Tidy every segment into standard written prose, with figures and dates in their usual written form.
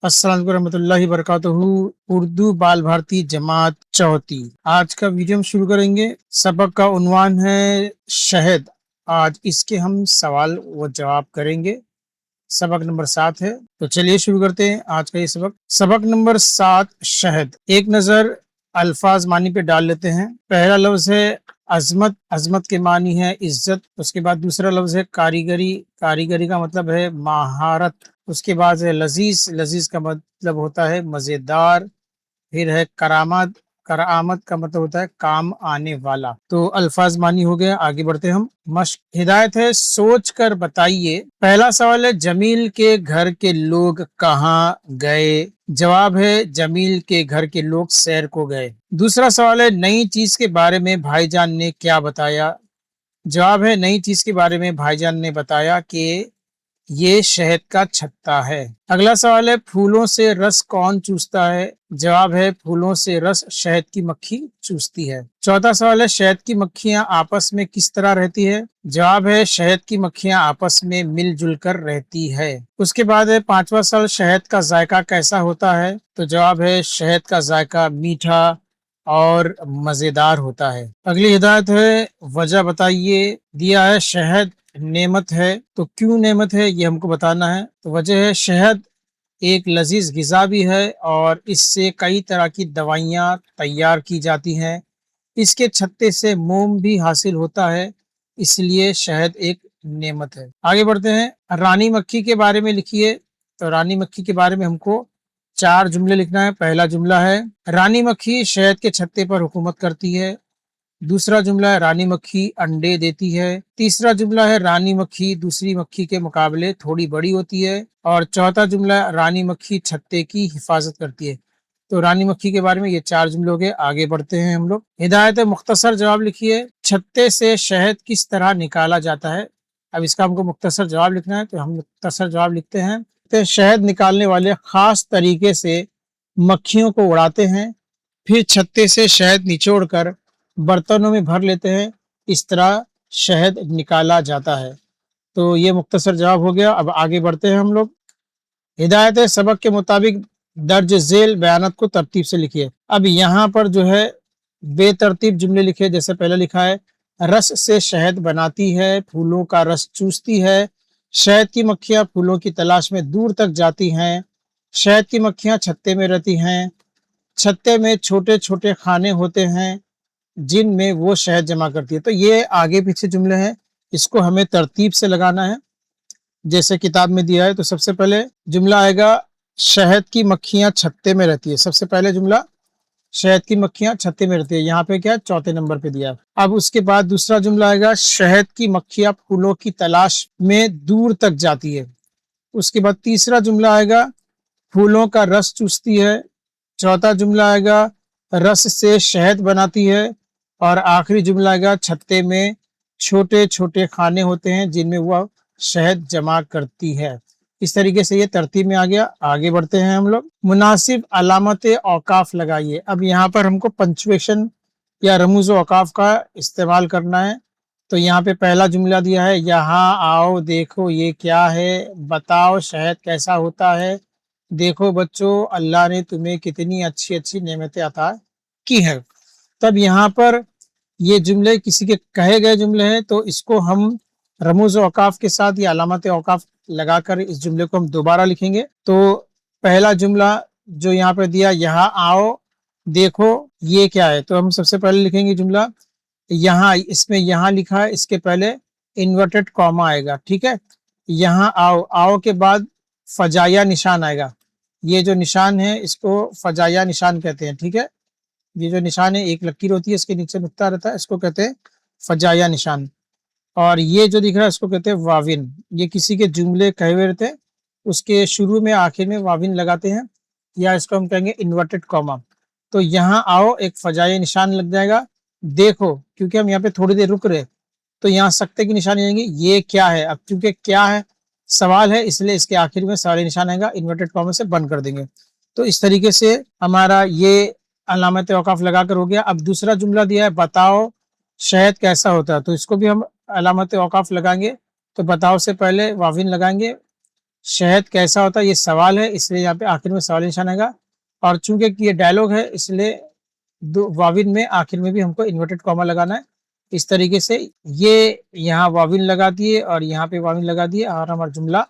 अस्सलाम वालेकुम रहमतुल्लाहि वबरकातुहू। उर्दू बाल भारती जमात चौथी। आज का वीडियो हम शुरू करेंगे। सबक का उन्वान है शहद। आज इसके हम सवाल व जवाब करेंगे। सबक नंबर 7 है, तो चलिए शुरू करते हैं आज का ये सबक। सबक नंबर 7 शहद। एक नजर अल्फाज मानी पे डाल लेते हैं। पहला लफ्ज है अजमत। अजमत के मानी है इज्जत। उसके बाद दूसरा लफ्ज है कारीगरी। कारीगरी का मतलब है महारत। उसके बाद है लजीज। लजीज का मतलब होता है मजेदार। फिर है करामत। करामत का मतलब होता है काम आने वाला। तो अल्फाज मानी हो गया, आगे बढ़ते हम। मश्क। हिदायत है सोच कर बताइए। पहला सवाल है जमील के घर के लोग कहाँ गए। जवाब है जमील के घर के लोग सैर को गए। दूसरा सवाल है नई चीज के बारे में भाईजान ने क्या बताया। जवाब है नई चीज के बारे में भाईजान ने बताया कि ये शहद का छत्ता है। अगला सवाल है फूलों से रस कौन चूसता है। जवाब है फूलों से रस शहद की मक्खी चूसती है। चौथा सवाल है शहद की मक्खियां आपस में किस तरह रहती है। जवाब है शहद की मक्खियां आपस में मिलजुल कर रहती है। उसके बाद है पांचवा सवाल शहद का जायका कैसा होता है। तो जवाब है शहद का जायका मीठा और मजेदार होता है। अगली हिदायत है वजह बताइए। दिया है शहद नेमत है, तो क्यों नेमत है ये हमको बताना है। तो वजह है शहद एक लजीज गिजा भी है और इससे कई तरह की दवाइयाँ तैयार की जाती हैं। इसके छत्ते से मोम भी हासिल होता है, इसलिए शहद एक नेमत है। आगे बढ़ते हैं। रानी मक्खी के बारे में लिखिए। तो रानी मक्खी के बारे में हमको 4 जुमले लिखना है। पहला जुमला है रानी मक्खी शहद के छत्ते पर हुकूमत करती है। दूसरा जुमला है रानी मक्खी अंडे देती है। तीसरा जुमला है रानी मक्खी दूसरी मक्खी के मुकाबले थोड़ी बड़ी होती है। और चौथा जुमला रानी मक्खी छत्ते की हिफाजत करती है। तो रानी मक्खी के बारे में ये 4 जुमले हो गए। आगे बढ़ते हैं हम लोग। हिदायत है मुख्तसर जवाब लिखिए। छत्ते से शहद किस तरह निकाला जाता है। अब इसका हमको मुख्तसर जवाब लिखना है, तो हम मुख्तसर जवाब लिखते हैं। तो शहद निकालने वाले खास तरीके से मक्खियों को उड़ाते हैं, फिर छत्ते से शहद निचोड़ कर बर्तनों में भर लेते हैं। इस तरह शहद निकाला जाता है। तो ये मुख्तसर जवाब हो गया। अब आगे बढ़ते हैं हम लोग। हिदायत है सबक के मुताबिक दर्ज झेल बयानत को तरतीब से लिखिए। अब यहाँ पर जो है बेतरतीब जुमले लिखे। जैसे पहले लिखा है रस से शहद बनाती है, फूलों का रस चूसती है, शहद की मक्खियां फूलों की तलाश में दूर तक जाती हैं, शहद की मक्खियां छत्ते में रहती हैं, छत्ते में छोटे छोटे खाने होते हैं जिनमें वो शहद जमा करती है। तो ये आगे पीछे जुमले हैं, इसको हमें तरतीब से लगाना है जैसे किताब में दिया है। तो सबसे पहले जुमला आएगा शहद की मक्खियां छत्ते में रहती है। सबसे पहले जुमला शहद की मक्खियां छत्ते में रहती है, यहाँ पे क्या चौथे नंबर पे दिया है। अब उसके बाद दूसरा जुमला आएगा शहद की मक्खियां फूलों की तलाश में दूर तक जाती है। उसके बाद तीसरा जुमला आएगा फूलों का रस चूसती है। चौथा जुमला आएगा रस से शहद बनाती है। और आखिरी जुमला आएगा छत्ते में छोटे छोटे खाने होते हैं जिनमें वह शहद जमा करती है। इस तरीके से ये तरतीब में आ गया। आगे बढ़ते हैं हम लोग। मुनासिब अलामत औकाफ लगाइए। अब यहाँ पर हमको पंचुएशन या रमूज औकाफ का इस्तेमाल करना है। तो यहाँ पे पहला जुमला दिया है यहाँ आओ देखो ये क्या है, बताओ शहद कैसा होता है, देखो बच्चों अल्लाह ने तुम्हें कितनी अच्छी अच्छी नेमतें अता की है। तब यहाँ पर ये जुमले किसी के कहे गए जुमले हैं, तो इसको हम रमूज औकाफ के साथ या अलामत औकाफ लगाकर इस जुमले को हम दोबारा लिखेंगे। तो पहला जुमला जो यहाँ पे दिया यहाँ आओ देखो ये क्या है, तो हम सबसे पहले लिखेंगे जुमला यहाँ। इसमें यहाँ लिखा है, इसके पहले इन्वर्टेड कॉमा आएगा, ठीक है। यहाँ आओ, आओ के बाद फजाया निशान आएगा। ये जो निशान है इसको फजाया निशान कहते हैं, ठीक है। ये जो निशान है एक लकीर होती है, इसके नीचे नुक्ता रहता है, इसको कहते हैं फजाया निशान। और ये जो दिख रहा है इसको कहते हैं वाविन। ये किसी के जुमले कहे हुए रहते हैं, उसके शुरू में आखिर में वाविन लगाते हैं, या इसको हम कहेंगे इन्वर्टेड कॉमा। तो यहाँ आओ एक फजाया निशान लग जाएगा। देखो क्योंकि हम यहाँ पे थोड़ी देर रुक रहे, तो यहाँ सकते की निशानी आएंगे। ये क्या है, अब क्योंकि क्या है सवाल है इसलिए इसके आखिर में सवाल निशान आएगा, इन्वर्टेड कॉमा से बंद कर देंगे। तो इस तरीके से हमारा ये अलामत औकाफ लगाकर हो गया। अब दूसरा जुमला दिया है बताओ शहद कैसा होता है, तो इसको भी हम अलामत औकाफ लगाएंगे। तो बताओ से पहले वाविन लगाएंगे, शहद कैसा होता है ये सवाल है, इसलिए यहाँ पे आखिर में सवाल निशान आएगा। और चूंकि ये डायलॉग है इसलिए दो वाविन में आखिर में भी हमको इन्वर्टेड कॉमा लगाना है। इस तरीके से ये यहाँ वाविन लगा दिए और यहाँ पे वाविन लगा दिए और हमारा जुमला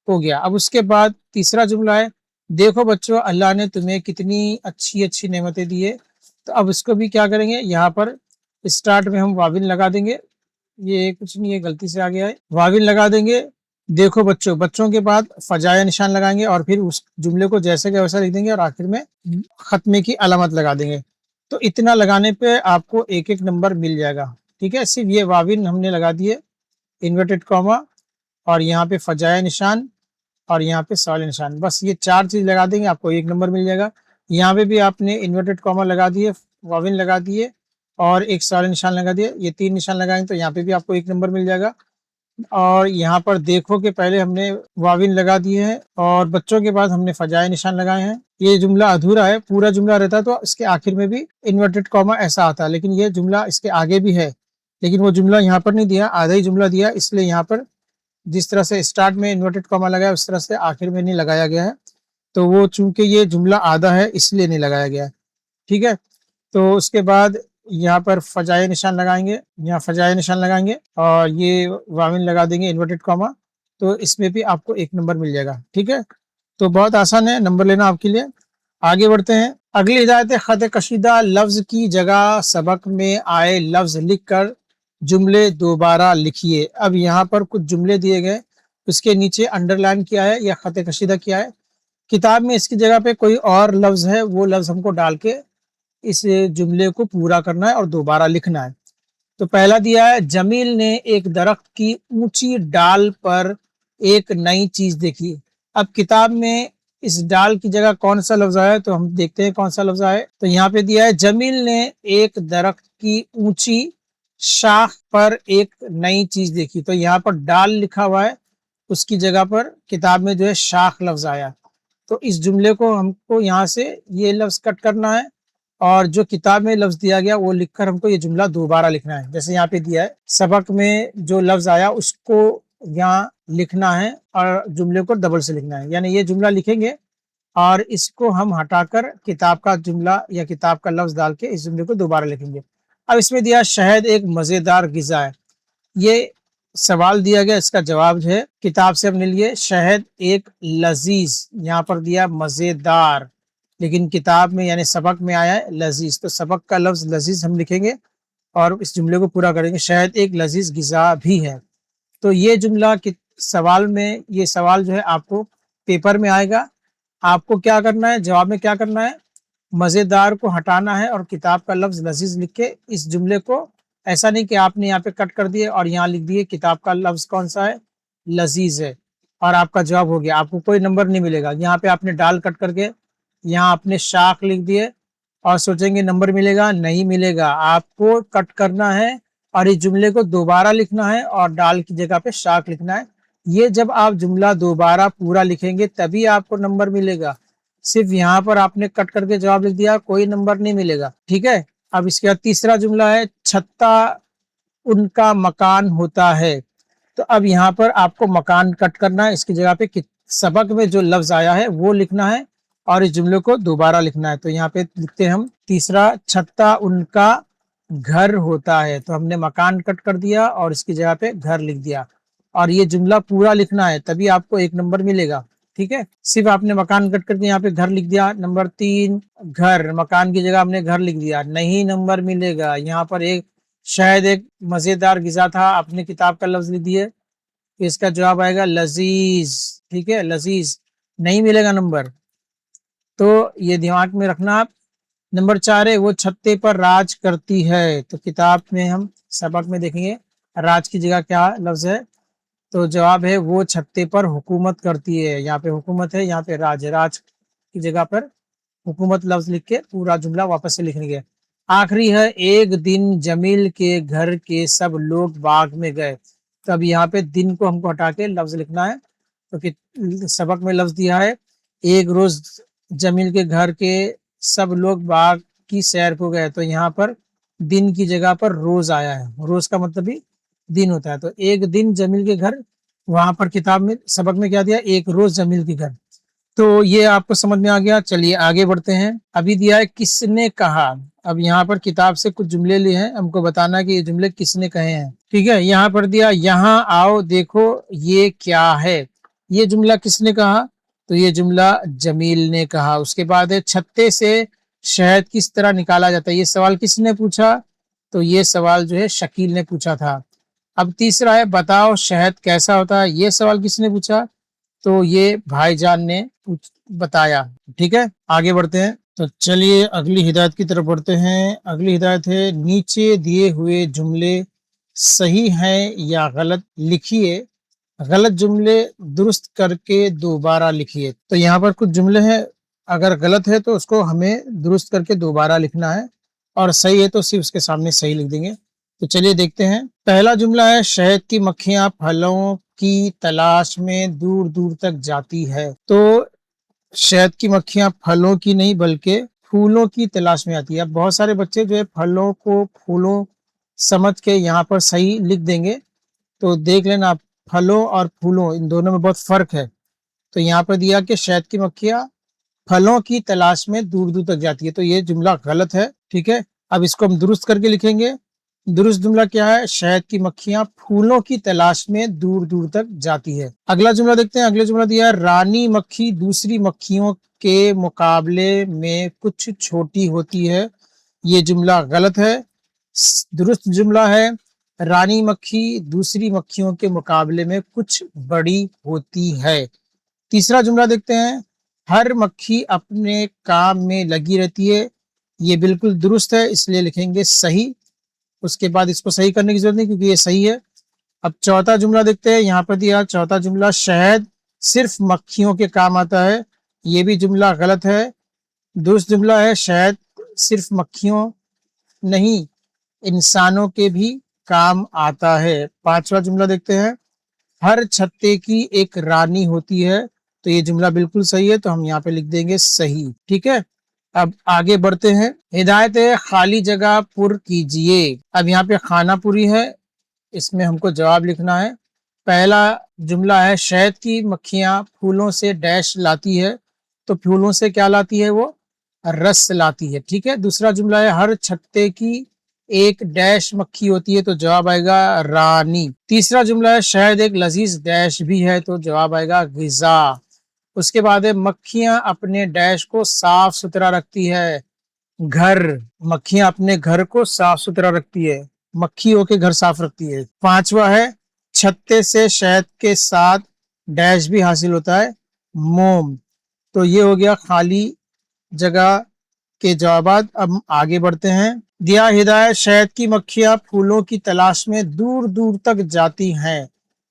हो गया। अब उसके बाद तीसरा जुमला है, देखो बच्चों अल्लाह ने तुम्हें कितनी अच्छी अच्छी नेमतें दी है। तो अब इसको भी क्या करेंगे, यहाँ पर स्टार्ट में हम वाविन लगा देंगे। ये कुछ नहीं है, गलती से आ गया है, वाविन लगा देंगे। देखो बच्चों, बच्चों के बाद फजाया निशान लगाएंगे और फिर उस जुमले को जैसे के वैसा लिख देंगे और आखिर में खत्मे की अलामत लगा देंगे। तो इतना लगाने पे आपको एक एक नंबर मिल जाएगा। ठीक है, सिर्फ ये वाविन हमने लगा दिए, इन्वर्टेड कॉमा और यहाँ पे फजाया निशान और यहाँ पे सवाल निशान, बस ये चार चीज लगा देंगे आपको एक नंबर मिल जाएगा। यहाँ पे भी आपने इन्वर्टेड कॉमा लगा दिए, वाविन लगा दिए और एक सवाल निशान लगा दिए, ये तीन निशान लगाएंगे तो यहाँ पे भी आपको एक नंबर मिल जाएगा। और यहाँ पर देखो कि पहले हमने वाविन लगा दिए हैं और बच्चों के बाद हमने फजाए निशान लगाए हैं। ये जुमला अधूरा है, पूरा जुमला रहता तो इसके आखिर में भी इन्वर्टेड कॉमा ऐसा आता है, लेकिन ये जुमला इसके आगे भी है, लेकिन वो जुमला यहाँ पर नहीं दिया, आधा ही जुमला दिया, इसलिए यहाँ पर जिस तरह से स्टार्ट में इन्वर्टेड कॉमा लगाया उस तरह से आखिर में नहीं लगाया गया है। तो वो चूंकि ये जुमला आधा है इसलिए नहीं लगाया गया है। ठीक है, तो उसके बाद यहाँ पर फजाए निशान लगाएंगे, यहाँ फजाए निशान लगाएंगे और ये वाविन लगा देंगे इन्वर्टेड कॉमा, तो इसमें भी आपको एक नंबर मिल जाएगा। ठीक है, तो बहुत आसान है नंबर लेना आपके लिए। आगे बढ़ते हैं, अगली हिदायत है, खत कशीदा लफ्ज की जगह सबक में आए लफ्ज लिखकर जुमले दोबारा लिखिए। अब यहाँ पर कुछ जुमले दिए गए, उसके नीचे अंडरलाइन किया है या खत कशीदा किया है। किताब में इसकी जगह पे कोई और लफ्ज है, वो लफ्ज हमको डाल के इस जुमले को पूरा करना है और दोबारा लिखना है। तो पहला दिया है, जमील ने एक दरख्त की ऊंची डाल पर एक नई चीज देखी। अब किताब में इस डाल की जगह कौन सा लफ्ज आया है, तो हम देखते हैं कौन सा लफ्ज आया है। तो यहाँ पे दिया है, जमील ने एक दरख्त की ऊंची शाख पर एक नई चीज देखी। तो यहाँ पर डाल लिखा हुआ है, उसकी जगह पर किताब में जो है शाख लफ्ज आया। तो इस जुमले को हमको यहाँ से ये लफ्ज कट करना है और जो किताब में लफ्ज दिया गया वो लिखकर हमको ये जुमला दोबारा लिखना है। जैसे यहाँ पे दिया है, सबक में जो लफ्ज आया उसको यहाँ लिखना है और जुमले को डबल से लिखना है, यानी ये जुमला लिखेंगे और इसको हम हटाकर किताब का जुमला या किताब का लफ्ज डाल के इस जुमले को दोबारा लिखेंगे। अब इसमें दिया, शहद एक मजेदार गिजा है। ये सवाल दिया गया, इसका जवाब जो है किताब से हमने लिए, शहद एक लजीज, यहाँ पर दिया मजेदार, लेकिन किताब में यानी सबक में आया है लजीज, तो सबक का लफ्ज लजीज हम लिखेंगे और इस जुमले को पूरा करेंगे, शहद एक लजीज गिजा भी है। तो ये जुमला सवाल में, ये सवाल जो है आपको पेपर में आएगा, आपको क्या करना है, जवाब में क्या करना है, मजेदार को हटाना है और किताब का लफ्ज लजीज लिख के इस जुमले को, ऐसा नहीं कि आपने यहाँ पे कट कर दिए और यहाँ लिख दिए किताब का लफ्ज कौन सा है, लजीज है, और आपका जवाब हो गया, आपको कोई नंबर नहीं मिलेगा। यहाँ पे आपने डाल कट करके यहाँ आपने शाख लिख दिए और सोचेंगे नंबर मिलेगा, नहीं मिलेगा। आपको कट करना है और इस जुमले को दोबारा लिखना है और डाल की जगह पे शाख लिखना है। ये जब आप जुमला दोबारा पूरा लिखेंगे तभी आपको नंबर मिलेगा। सिर्फ यहाँ पर आपने कट करके जवाब लिख दिया, कोई नंबर नहीं मिलेगा। ठीक है, अब इसके बाद तीसरा जुमला है, छत्ता उनका मकान होता है। तो अब यहाँ पर आपको मकान कट करना है, इसकी जगह पे सबक में जो लफ्ज आया है वो लिखना है और इस जुमले को दोबारा लिखना है। तो यहाँ पे लिखते हैं हम तीसरा, छत्ता उनका घर होता है। तो हमने मकान कट कर दिया और इसकी जगह पे घर लिख दिया और ये जुमला पूरा लिखना है, तभी आपको एक नंबर मिलेगा। ठीक है, सिर्फ आपने मकान कट करके यहाँ पे घर लिख दिया, नंबर 3 घर, मकान की जगह हमने घर लिख दिया, नहीं नंबर मिलेगा। यहाँ पर एक शायद एक मजेदार गिजा था, आपने किताब का लफ्ज लिख दिए, इसका जवाब आएगा लजीज। ठीक है, लजीज, नहीं मिलेगा नंबर, तो ये दिमाग में रखना आप। नंबर 4 है, वो छत्ते पर राज करती है। तो किताब में हम सबक में देखेंगे राज की जगह क्या लफ्ज है, तो जवाब है वो छत्ते पर हुकूमत करती है। यहाँ पे हुकूमत है, यहाँ पे राज है, राज की जगह पर हुकूमत लफ्ज लिख के पूरा जुमला वापस से लिखने के। आखिरी है, एक दिन जमील के घर के सब लोग बाग में गए। तो अब यहाँ पे दिन को हमको हटा के लफ्ज लिखना है। तो कि सबक में लफ्ज दिया है, एक रोज जमील के घर के सब लोग बाग की सैर को गए। तो यहाँ पर दिन की जगह पर रोज आया है, रोज का मतलब भी दिन होता है। तो एक दिन जमील के घर वहां पर किताब में सबक में क्या दिया, एक रोज जमील के घर। तो ये आपको समझ में आ गया। चलिए आगे बढ़ते हैं। अभी दिया है किसने कहा। अब यहाँ पर किताब से कुछ जुमले लिए हैं, हमको बताना है कि ये जुमले किसने कहे हैं। ठीक है, यहाँ पर दिया यहाँ आओ देखो ये क्या है। ये जुमला किसने कहा, तो ये जुमला जमील ने कहा। उसके बाद है छत्ते से शहद किस तरह निकाला जाता है। ये सवाल किसने पूछा, तो ये सवाल जो है शकील ने पूछा था। अब तीसरा है बताओ शहद कैसा होता है। ये सवाल किसने पूछा, तो ये भाईजान ने बताया। ठीक है, आगे बढ़ते हैं। तो चलिए अगली हिदायत की तरफ बढ़ते हैं। अगली हिदायत है नीचे दिए हुए जुमले सही हैं या गलत लिखिए, गलत जुमले दुरुस्त करके दोबारा लिखिए। तो यहाँ पर कुछ जुमले हैं, अगर गलत है तो उसको हमें दुरुस्त करके दोबारा लिखना है, और सही है तो सिर्फ उसके सामने सही लिख देंगे। तो चलिए देखते हैं। पहला जुमला है शहद की मक्खियां फलों की तलाश में दूर दूर तक जाती है। तो शहद की मक्खियां फलों की नहीं बल्कि फूलों की तलाश में आती है। अब बहुत सारे बच्चे जो है फलों को फूलों समझ के यहाँ पर सही लिख देंगे, तो देख लेना आप, फलों और फूलों इन दोनों में बहुत फर्क है। तो यहाँ पर दिया कि शहद की मक्खियां फलों की तलाश में दूर दूर तक जाती है, तो ये जुमला गलत है। ठीक है, अब इसको हम दुरुस्त करके लिखेंगे। दुरुस्त जुमला क्या है, शहद की मक्खियां फूलों की तलाश में दूर दूर तक जाती है। अगला जुमला देखते हैं। अगला जुमला दिया है रानी मक्खी दूसरी मक्खियों के मुकाबले में कुछ छोटी होती है। ये जुमला गलत है। दुरुस्त जुमला है रानी मक्खी दूसरी मक्खियों के मुकाबले में कुछ बड़ी होती है। तीसरा जुमला देखते हैं। हर मक्खी अपने काम में लगी रहती है। ये बिल्कुल दुरुस्त है, इसलिए लिखेंगे सही। उसके बाद इसको सही करने की जरूरत नहीं क्योंकि ये सही है। अब चौथा जुमला देखते हैं। यहाँ पर दिया चौथा जुमला शहद सिर्फ मक्खियों के काम आता है। ये भी जुमला गलत है। दुरुस्त जुमला है शहद सिर्फ मक्खियों नहीं इंसानों के भी काम आता है। पांचवा जुमला देखते हैं। हर छत्ते की एक रानी होती है। तो ये जुमला बिल्कुल सही है, तो हम यहाँ पे लिख देंगे सही। ठीक है, अब आगे बढ़ते हैं। हिदायत है खाली जगह पुर कीजिए। अब यहाँ पे खाना पूरी है, इसमें हमको जवाब लिखना है। पहला जुमला है शहद की मक्खियां फूलों से डैश लाती है। तो फूलों से क्या लाती है, वो रस लाती है। ठीक है, दूसरा जुमला है हर छत्ते की एक डैश मक्खी होती है। तो जवाब आएगा रानी। तीसरा जुमला है शहद एक लजीज डैश भी है। तो जवाब आएगा गिजा। उसके बाद है मक्खियां अपने डैश को साफ सुथरा रखती है। घर, मक्खियां अपने घर को साफ सुथरा रखती है, मक्खियों के घर साफ रखती है। पांचवा है छत्ते से शहद के साथ डैश भी हासिल होता है, मोम। तो ये हो गया खाली जगह के जवाब। अब आगे बढ़ते हैं। दिया हिदायत शहद की मक्खियां फूलों की तलाश में दूर दूर तक जाती हैं।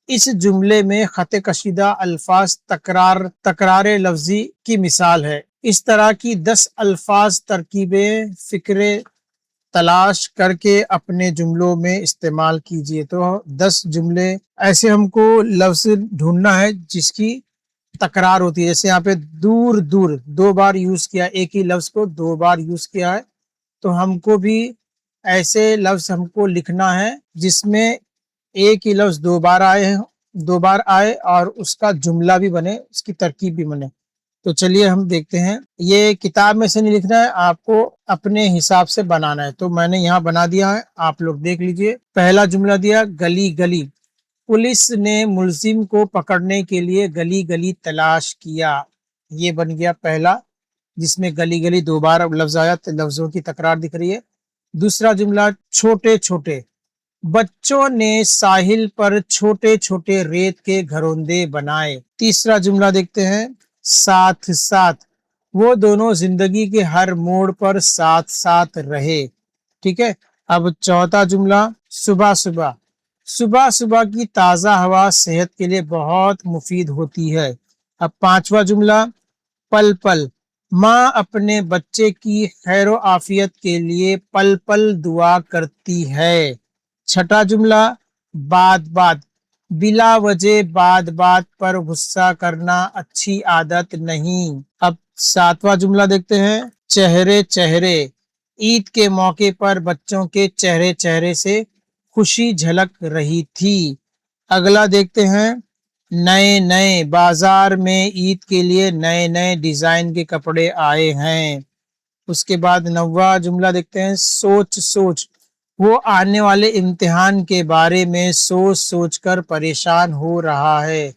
इस जुमले में खत कशीदा अल्फाज तकरार लफ्जी की मिसाल है। इस तरह की 10 अल्फाज तरकीबें फिक्रे तलाश करके अपने जुमलों में इस्तेमाल कीजिए। तो 10 जुमले ऐसे हमको लफ्ज ढूंढना है जिसकी तकरार होती है। जैसे यहाँ पे दूर दूर 2 बार यूज किया, एक ही लफ्ज को 2 बार यूज किया है, तो हमको भी ऐसे लफ्ज हमको लिखना है जिसमें एक ही लफ्ज 2 बार आए, 2 बार आए और उसका जुमला भी बने, उसकी तरकीब भी बने। तो चलिए हम देखते हैं। ये किताब में से नहीं लिखना है, आपको अपने हिसाब से बनाना है। तो मैंने यहाँ बना दिया है, आप लोग देख लीजिए। पहला जुमला दिया गली गली। पुलिस ने मुलजिम को पकड़ने के लिए गली गली तलाश किया। ये बन गया पहला, जिसमें गली गली 2 बार लफ्ज आया, तो लफ्जों की तकरार दिख रही है। दूसरा जुमला छोटे छोटे। बच्चों ने साहिल पर छोटे छोटे रेत के घरोंदे बनाए। तीसरा जुमला देखते हैं साथ साथ। वो दोनों जिंदगी के हर मोड़ पर साथ साथ रहे। ठीक है, अब चौथा जुमला सुबह सुबह। सुबह सुबह की ताजा हवा सेहत के लिए बहुत मुफीद होती है। अब पांचवा जुमला पल पल। माँ अपने बच्चे की खैर आफियत के लिए पल पल दुआ करती है। छठा जुमला बात बात। बिला वजह बात बात पर गुस्सा करना अच्छी आदत नहीं। अब सातवां जुमला देखते हैं चेहरे चेहरे। ईद के मौके पर बच्चों के चेहरे चेहरे से खुशी झलक रही थी। अगला देखते हैं नए नए बाजार में ईद के लिए नए नए डिजाइन के कपड़े आए हैं। उसके बाद 9वां जुमला देखते हैं, सोच सोच, वो आने वाले इम्तिहान के बारे में सोच सोच कर परेशान हो रहा है।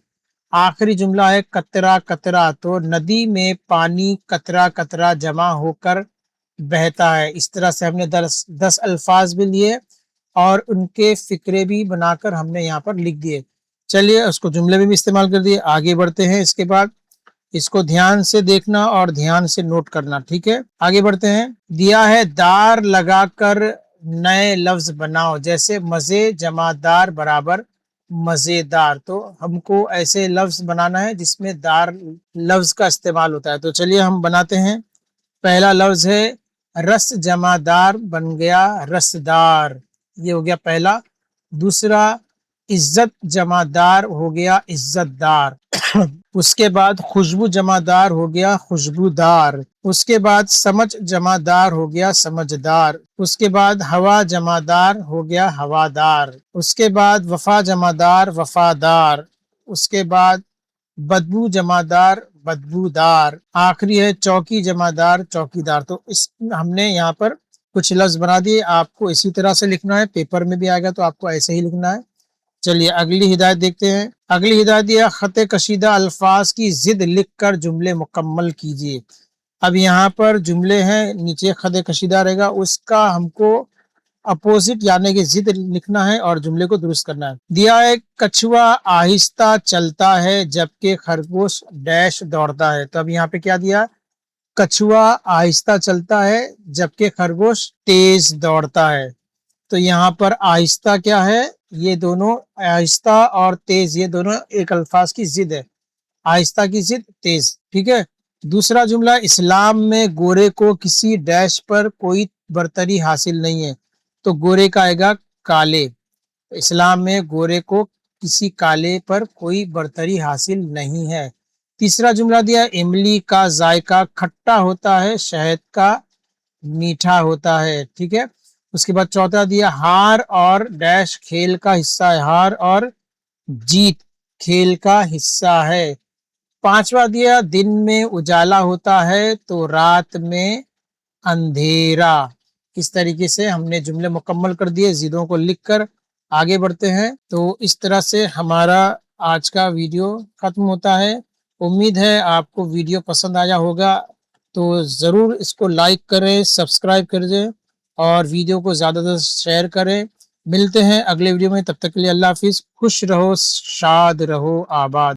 आखिरी जुमला है कतरा कतरा, तो नदी में पानी कतरा कतरा जमा होकर बहता है। इस तरह से हमने 10 अल्फाज भी लिए और उनके फिक्रे भी बनाकर हमने यहाँ पर लिख दिए। चलिए उसको जुमले में भी इस्तेमाल कर दिए, आगे बढ़ते हैं। इसके बाद इसको ध्यान से देखना और ध्यान से नोट करना, ठीक है। आगे बढ़ते हैं। दिया है दार लगाकर नए लफ्ज बनाओ, जैसे मजे जमादार बराबर मजेदार, तो हमको ऐसे लफ्ज बनाना है जिसमें दार लफ्ज का इस्तेमाल होता है। तो चलिए हम बनाते हैं। पहला लफ्ज है रस जमादार बन गया रसदार, ये हो गया पहला। दूसरा इज्जत जमादार हो गया इज्जतदार। उसके बाद खुशबू जमादार हो गया खुशबूदार। उसके बाद समझ जमादार हो गया समझदार। उसके बाद हवा जमादार हो गया हवादार। उसके बाद वफा जमादार वफादार। उसके बाद बदबू जमादार बदबूदार। आखिरी है चौकी जमादार चौकीदार। तो इस हमने यहाँ पर कुछ लफ्ज बना दिए, आपको इसी तरह से लिखना है, पेपर में भी आएगा तो आपको ऐसे ही लिखना है। चलिए अगली हिदायत देखते हैं। अगली हिदायत यह खत कशीदा अल्फाज की जिद लिख कर जुमले मुकम्मल कीजिए। अब यहाँ पर जुमले हैं, नीचे खत कशीदा रहेगा, उसका हमको अपोजिट यानी कि जिद लिखना है और जुमले को दुरुस्त करना है। दिया है कछुआ आहिस्ता चलता है जबकि खरगोश डैश दौड़ता है। तो अब यहाँ पे क्या दिया, कछुआ आहिस्ता चलता है जबकि खरगोश तेज दौड़ता है। तो यहाँ पर आहिस्ता क्या है, ये दोनों आहिस्ता और तेज ये दोनों एक अल्फाज की जिद है, आहिस्ता की जिद तेज, ठीक है। दूसरा जुमला, इस्लाम में गोरे को किसी डैश पर कोई बरतरी हासिल नहीं है। तो गोरे का आएगा काले, इस्लाम में गोरे को किसी काले पर कोई बरतरी हासिल नहीं है। तीसरा जुमला दिया, इमली का जायका खट्टा होता है शहद का मीठा होता है, ठीक है। उसके बाद चौथा दिया, हार और डैश खेल का हिस्सा है, हार और जीत खेल का हिस्सा है। पांचवा दिया, दिन में उजाला होता है तो रात में अंधेरा। इस तरीके से हमने जुमले मुकम्मल कर दिए, जिदों को लिखकर आगे बढ़ते हैं। तो इस तरह से हमारा आज का वीडियो खत्म होता है। उम्मीद है आपको वीडियो पसंद आया होगा, तो ज़रूर इसको लाइक करें, सब्सक्राइब करें और वीडियो को ज़्यादा से शेयर करें। मिलते हैं अगले वीडियो में, तब तक के लिए अल्लाह हाफिज़। खुश रहो, शाद रहो, आबाद।